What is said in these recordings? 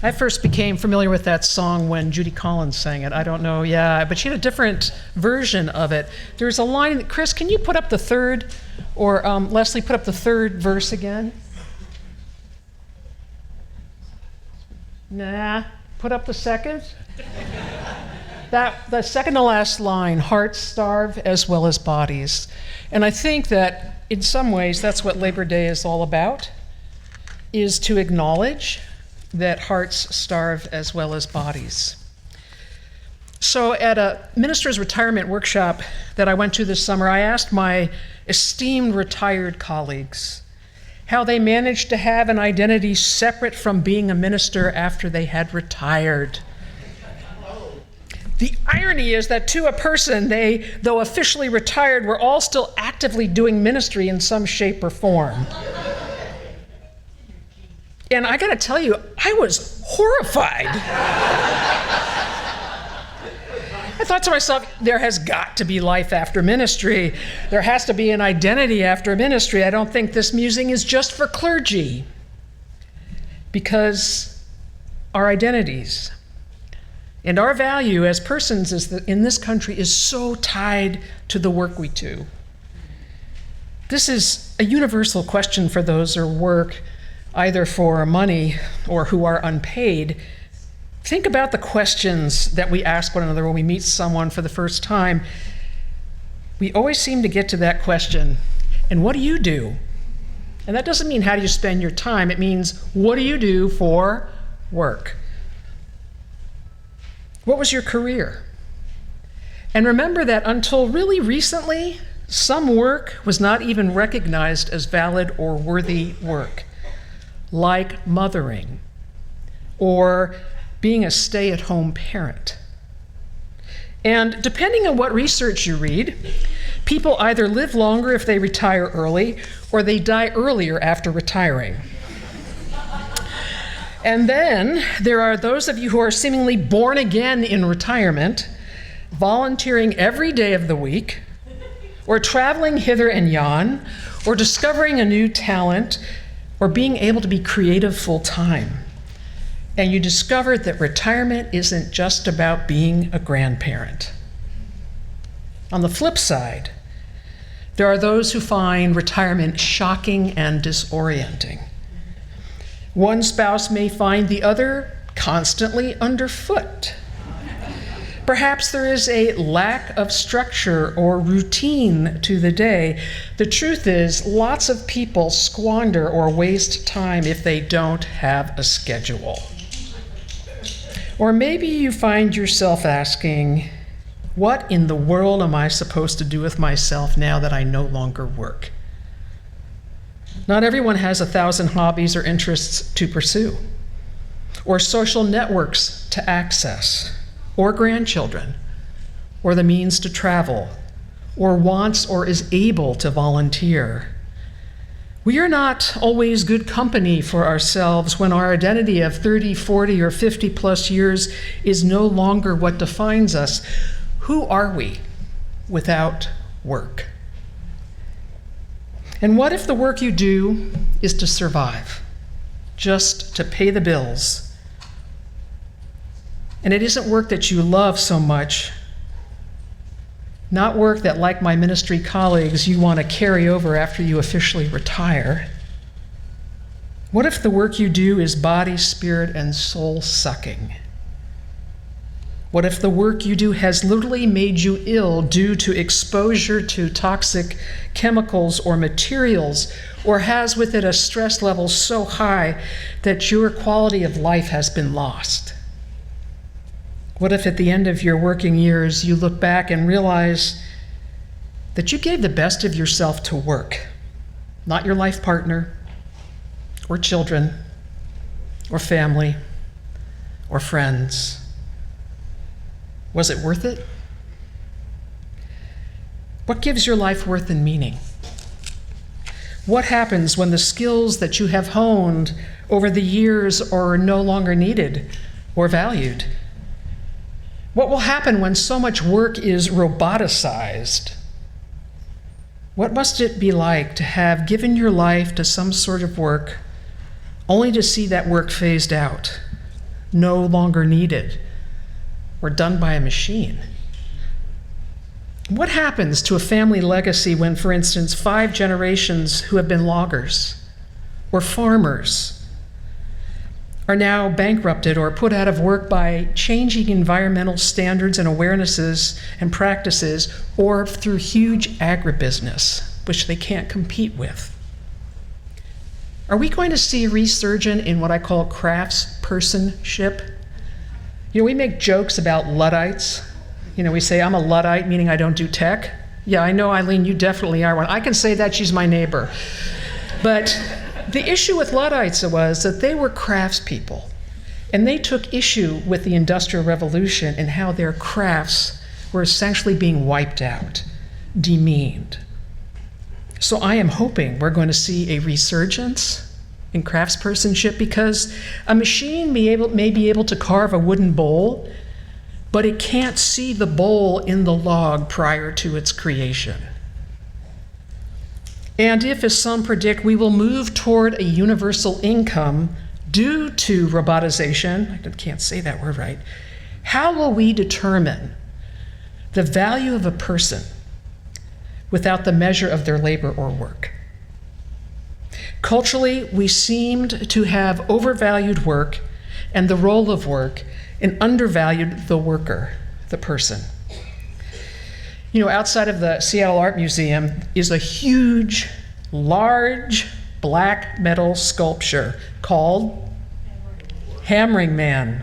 I first became familiar with that song when Judy Collins sang it. I don't know, yeah, but she had a different version of it. There's a line, Chris, can you put up the third, or Leslie, put up the third verse again? Nah, put up the second. The second to last line, hearts starve as well as bodies. And I think that in some ways that's what Labor Day is all about, is to acknowledge that hearts starve as well as bodies. So at a minister's retirement workshop that I went to this summer, I asked my esteemed retired colleagues how they managed to have an identity separate from being a minister after they had retired. The irony is that to a person, they, though officially retired, were all still actively doing ministry in some shape or form. And I gotta tell you, I was horrified. I thought to myself, there has got to be life after ministry. There has to be an identity after ministry. I don't think this musing is just for clergy, because our identities and our value as persons in this country is so tied to the work we do. This is a universal question for those who work either for money or who are unpaid. Think about the questions that we ask one another when we meet someone for the first time. We always seem to get to that question, and what do you do? And that doesn't mean how do you spend your time, it means what do you do for work? What was your career? And remember that until really recently, some work was not even recognized as valid or worthy work, like mothering or being a stay-at-home parent. And depending on what research you read, people either live longer if they retire early or they die earlier after retiring. And then there are those of you who are seemingly born again in retirement, volunteering every day of the week, or traveling hither and yon, or discovering a new talent, or being able to be creative full time. And you discovered that retirement isn't just about being a grandparent. On the flip side, there are those who find retirement shocking and disorienting. One spouse may find the other constantly underfoot. Perhaps there is a lack of structure or routine to the day. The truth is, lots of people squander or waste time if they don't have a schedule. Or maybe you find yourself asking, what in the world am I supposed to do with myself now that I no longer work? Not everyone has 1,000 hobbies or interests to pursue, or social networks to access, or grandchildren, or the means to travel, or wants or is able to volunteer. We are not always good company for ourselves when our identity of 30, 40, or 50 plus years is no longer what defines us. Who are we without work? And what if the work you do is to survive, just to pay the bills? And it isn't work that you love so much, not work that, like my ministry colleagues, you want to carry over after you officially retire. What if the work you do is body, spirit, and soul sucking? What if the work you do has literally made you ill due to exposure to toxic chemicals or materials, or has with it a stress level so high that your quality of life has been lost? What if at the end of your working years you look back and realize that you gave the best of yourself to work, not your life partner, or children, or family, or friends? Was it worth it? What gives your life worth and meaning? What happens when the skills that you have honed over the years are no longer needed or valued? What will happen when so much work is roboticized? What must it be like to have given your life to some sort of work only to see that work phased out, no longer needed or done by a machine. What happens to a family legacy when, for instance, 5 generations who have been loggers or farmers are now bankrupted or put out of work by changing environmental standards and awarenesses and practices, or through huge agribusiness, which they can't compete with? Are we going to see a resurgence in what I call craftspersonship? We make jokes about Luddites. We say, I'm a Luddite, meaning I don't do tech. Yeah, I know, Eileen, you definitely are one. I can say that, she's my neighbor. But the issue with Luddites was that they were craftspeople, and they took issue with the Industrial Revolution and how their crafts were essentially being wiped out, demeaned. So I am hoping we're going to see a resurgence in craftspersonship, because a machine may be able to carve a wooden bowl, but it can't see the bowl in the log prior to its creation. And if, as some predict, we will move toward a universal income due to robotization, I can't say that word right, how will we determine the value of a person without the measure of their labor or work? Culturally, we seemed to have overvalued work and the role of work and undervalued the worker, the person. Outside of the Seattle Art Museum is a huge, large, black metal sculpture called Hammering Man.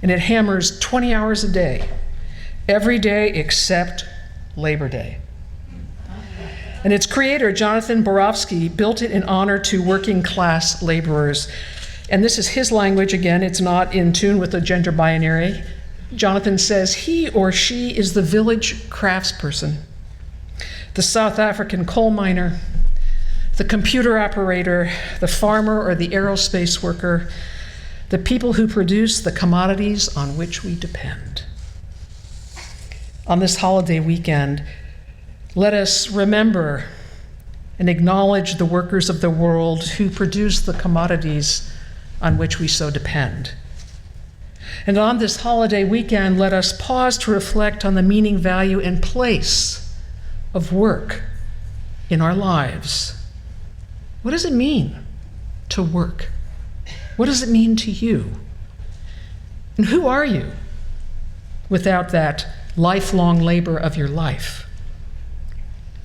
And it hammers 20 hours a day, every day except Labor Day. And its creator, Jonathan Borofsky, built it in honor to working class laborers. And this is his language again, it's not in tune with the gender binary. Jonathan says he or she is the village craftsperson, the South African coal miner, the computer operator, the farmer or the aerospace worker, the people who produce the commodities on which we depend. On this holiday weekend, let us remember and acknowledge the workers of the world who produce the commodities on which we so depend. And on this holiday weekend, let us pause to reflect on the meaning, value, and place of work in our lives. What does it mean to work? What does it mean to you? And who are you without that lifelong labor of your life?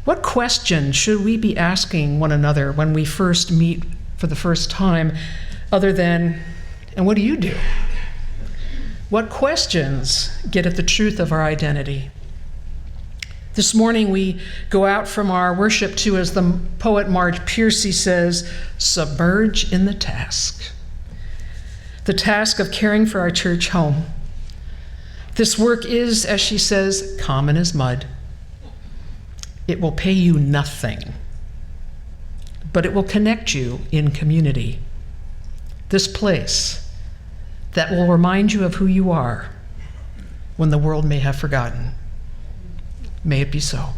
What question should we be asking one another when we first meet for the first time, other than, and what do you do? What questions get at the truth of our identity? This morning we go out from our worship to, as the poet Marge Piercy says, submerge in the task of caring for our church home. This work is, as she says, common as mud. It will pay you nothing, but it will connect you in community. This place that will remind you of who you are when the world may have forgotten. May it be so.